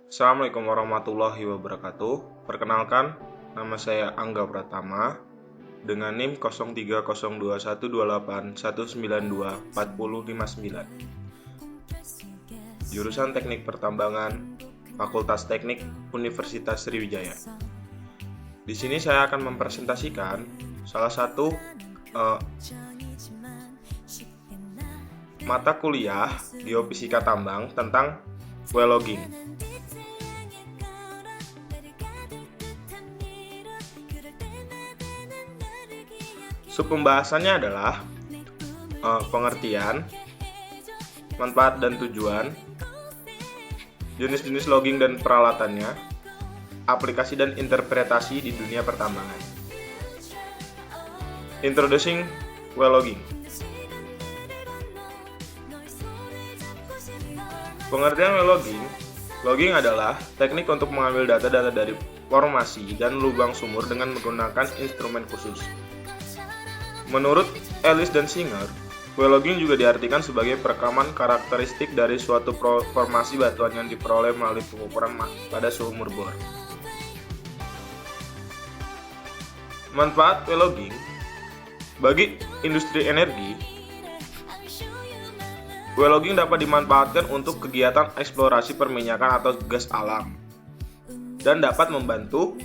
Assalamualaikum warahmatullahi wabarakatuh. Perkenalkan, nama saya Angga Pratama dengan NIM 03021281924059. Jurusan Teknik Pertambangan, Fakultas Teknik Universitas Sriwijaya. Di sini saya akan mempresentasikan salah satu mata kuliah Geofisika Tambang tentang well logging. Subpembahasannya adalah pengertian, manfaat dan tujuan, jenis-jenis logging dan peralatannya, aplikasi dan interpretasi di dunia pertambangan. Introducing well logging. Pengertian well logging. Logging adalah teknik untuk mengambil data-data dari formasi dan lubang sumur dengan menggunakan instrumen khusus. Menurut Ellis dan Singer, well logging juga diartikan sebagai perekaman karakteristik dari suatu formasi batuan yang diperoleh melalui pengukuran pada sumur bor. Manfaat well logging bagi industri energi. Well logging dapat dimanfaatkan untuk kegiatan eksplorasi perminyakan atau gas alam dan dapat membantu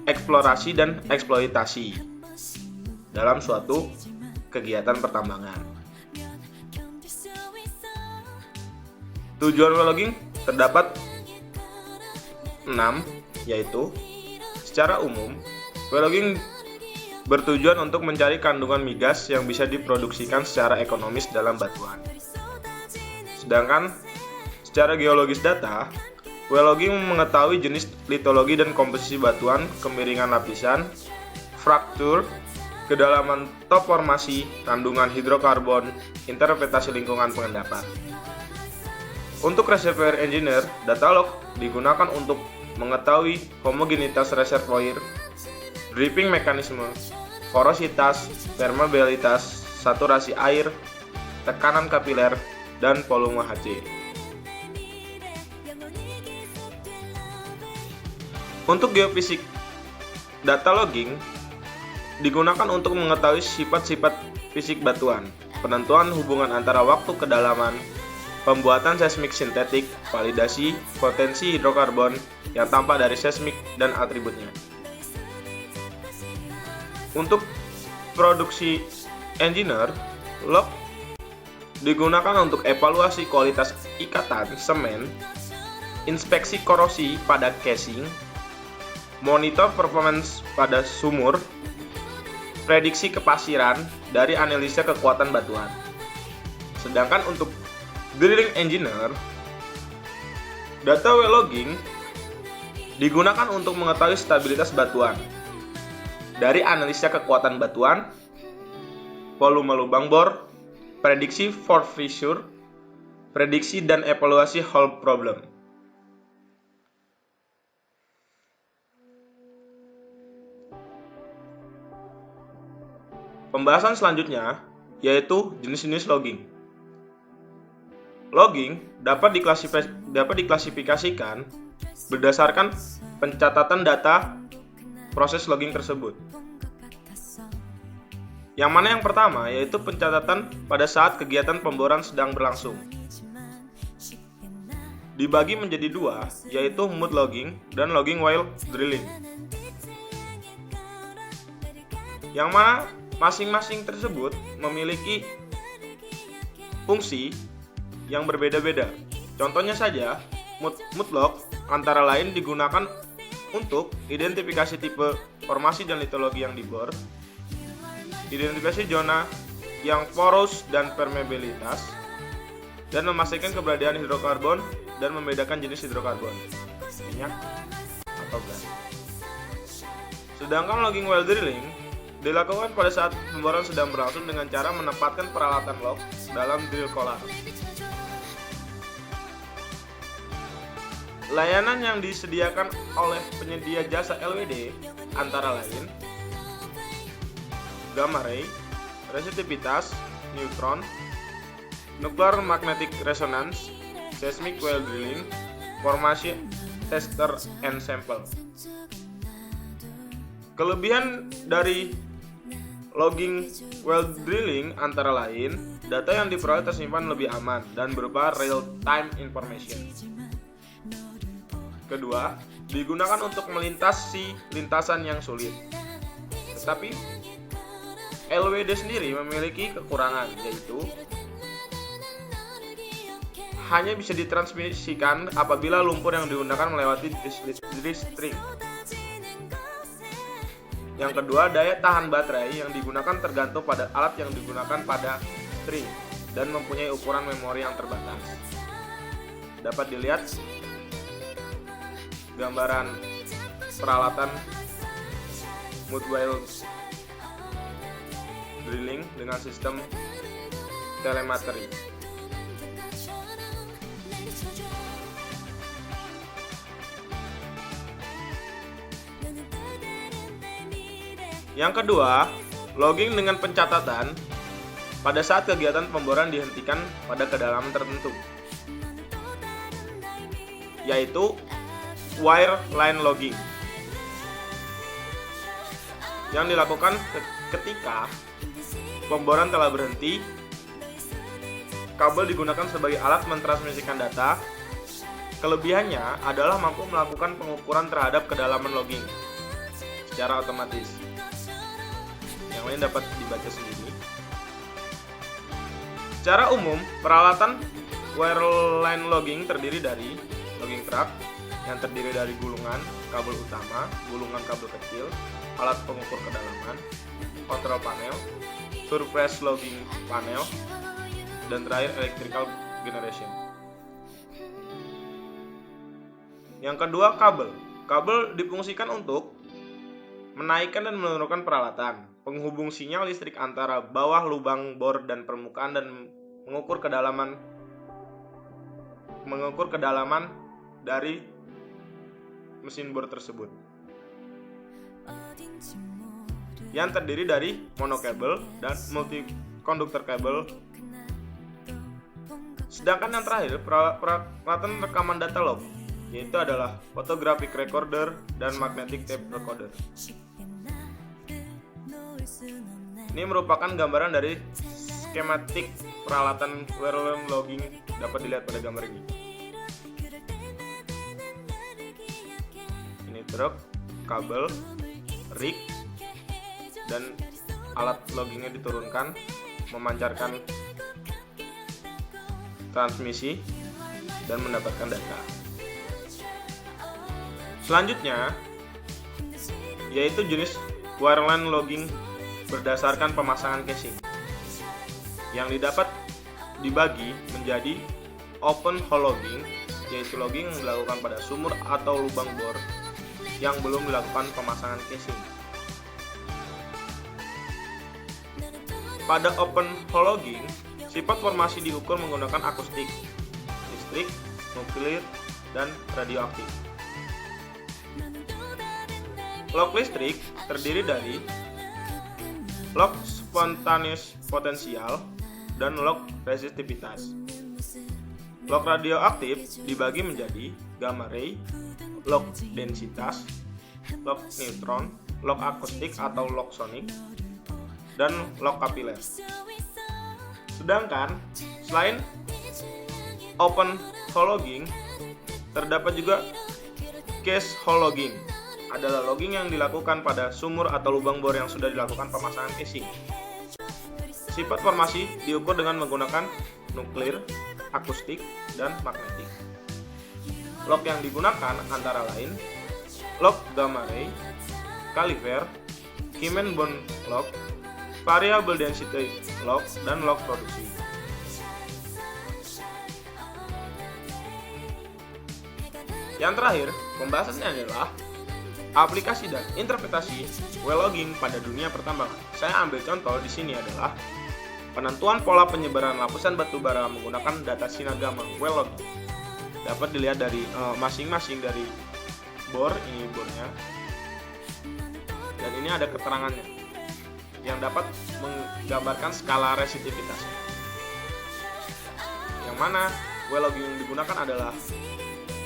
eksplorasi dan eksploitasi dalam suatu kegiatan pertambangan. Tujuan well logging terdapat 6, yaitu secara umum, well logging bertujuan untuk mencari kandungan migas yang bisa diproduksikan secara ekonomis dalam batuan. Sedangkan secara geologis data, well logging mengetahui jenis litologi dan komposisi batuan, kemiringan lapisan, fraktur, kedalaman top formasi, kandungan hidrokarbon, interpretasi lingkungan pengendapan. Untuk reservoir engineer, data log digunakan untuk mengetahui homogenitas reservoir, dripping mekanisme, porositas, permeabilitas, saturasi air, tekanan kapiler, dan volume HC. Untuk geofisik, data logging digunakan untuk mengetahui sifat-sifat fisik batuan, penentuan hubungan antara waktu kedalaman, pembuatan seismik sintetik, validasi potensi hidrokarbon yang tampak dari seismik dan atributnya. Untuk produksi engineer, log digunakan untuk evaluasi kualitas ikatan semen, inspeksi korosi pada casing, monitor performance pada sumur, prediksi kepasiran dari analisa kekuatan batuan. Sedangkan untuk drilling engineer, data well logging digunakan untuk mengetahui stabilitas batuan dari analisa kekuatan batuan, volume lubang bor, prediksi for fissure, prediksi dan evaluasi hole problem. Pembahasan selanjutnya yaitu jenis-jenis logging. Logging dapat diklasifikasikan berdasarkan pencatatan data proses logging tersebut. Yang mana yang pertama yaitu pencatatan pada saat kegiatan pemboran sedang berlangsung. Dibagi menjadi dua, yaitu mud logging dan logging while drilling. Yang mana masing-masing tersebut memiliki fungsi yang berbeda-beda. Contohnya saja, mud log antara lain digunakan untuk identifikasi tipe formasi dan litologi yang dibor, identifikasi zona yang poros dan permeabilitas, dan memastikan keberadaan hidrokarbon dan membedakan jenis hidrokarbon, minyak atau gas. Sedangkan logging while drilling dilakukan pada saat pemboran sedang berlangsung dengan cara menempatkan peralatan log dalam drill collar. Layanan yang disediakan oleh penyedia jasa LWD antara lain gamma ray, resisitivitas, neutron, nuclear magnetic resonance, seismic well drilling, formasi tester and sample. Kelebihan dari logging well drilling antara lain, data yang diperoleh tersimpan lebih aman dan berupa real-time information. Kedua, digunakan untuk melintasi lintasan yang sulit. Tetapi LWD sendiri memiliki kekurangan, yaitu hanya bisa ditransmisikan apabila lumpur yang digunakan melewati string. Yang kedua, daya tahan baterai yang digunakan tergantung pada alat yang digunakan pada string dan mempunyai ukuran memori yang terbatas. Dapat dilihat gambaran peralatan mud well drilling dengan sistem telemetri. Yang kedua, logging dengan pencatatan pada saat kegiatan pemboran dihentikan pada kedalaman tertentu, yaitu wireline logging, yang dilakukan ketika pemboran telah berhenti. Kabel digunakan sebagai alat mentransmisikan data. Kelebihannya adalah mampu melakukan pengukuran terhadap kedalaman logging secara otomatis. Yang lain dapat dibaca sendiri. Secara umum, peralatan wireline logging terdiri dari logging truck yang terdiri dari gulungan kabel utama, gulungan kabel kecil, alat pengukur kedalaman, control panel, surface logging panel, dan terakhir electrical generation. Yang kedua, kabel. Kabel difungsikan untuk menaikkan dan menurunkan peralatan, penghubung sinyal listrik antara bawah lubang bor dan permukaan, dan mengukur kedalaman dari mesin bor tersebut, yang terdiri dari monokabel dan multi-conductor kabel. Sedangkan yang terakhir, peralatan rekaman data log, yaitu adalah photographic recorder dan magnetic tape recorder. Ini merupakan gambaran dari skematik peralatan wireline logging, dapat dilihat pada gambar ini. Ini truk, kabel, rig, dan alat loggingnya diturunkan, memancarkan transmisi dan mendapatkan data. Selanjutnya yaitu jenis wireline logging berdasarkan pemasangan casing, yang didapat dibagi menjadi open hole logging, yaitu logging yang dilakukan pada sumur atau lubang bor yang belum dilakukan pemasangan casing. Pada open hole logging, sifat formasi diukur menggunakan akustik, listrik, nuklir, dan radioaktif. Log listrik terdiri dari log spontaneous potential dan log resistivitas. Log radioaktif dibagi menjadi gamma ray, log densitas, log neutron, log akustik atau log sonic, dan log kapiler. Sedangkan selain open hole logging, terdapat juga case hole logging, adalah logging yang dilakukan pada sumur atau lubang bor yang sudah dilakukan pemasangan casing. Sifat formasi diukur dengan menggunakan nuklir, akustik, dan magnetik. Log yang digunakan antara lain log gamma ray, Caliver, Kimen bond log, variable density log, dan log produksi. Yang terakhir, pembahasannya adalah aplikasi dan interpretasi well logging pada dunia pertambangan. Saya ambil contoh di sini adalah penentuan pola penyebaran lapisan batu bara menggunakan data sinagama well logging. Dapat dilihat dari masing-masing dari bor, ini bornya, dan ini ada keterangannya yang dapat menggambarkan skala resitivitasnya. Yang mana way logging yang digunakan adalah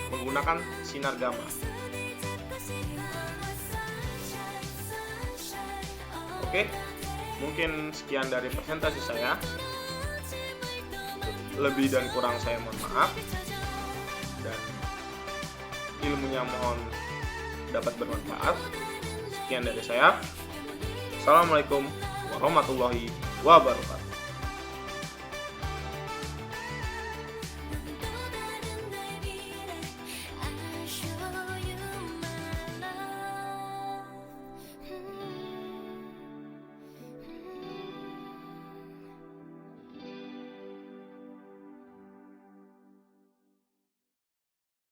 menggunakan sinar gamma. Oke, mungkin sekian dari presentasi saya. Lebih dan kurang saya mohon maaf, dan ilmunya mohon dapat bermanfaat. Sekian dari saya. Assalamualaikum warahmatullahi wabarakatuh.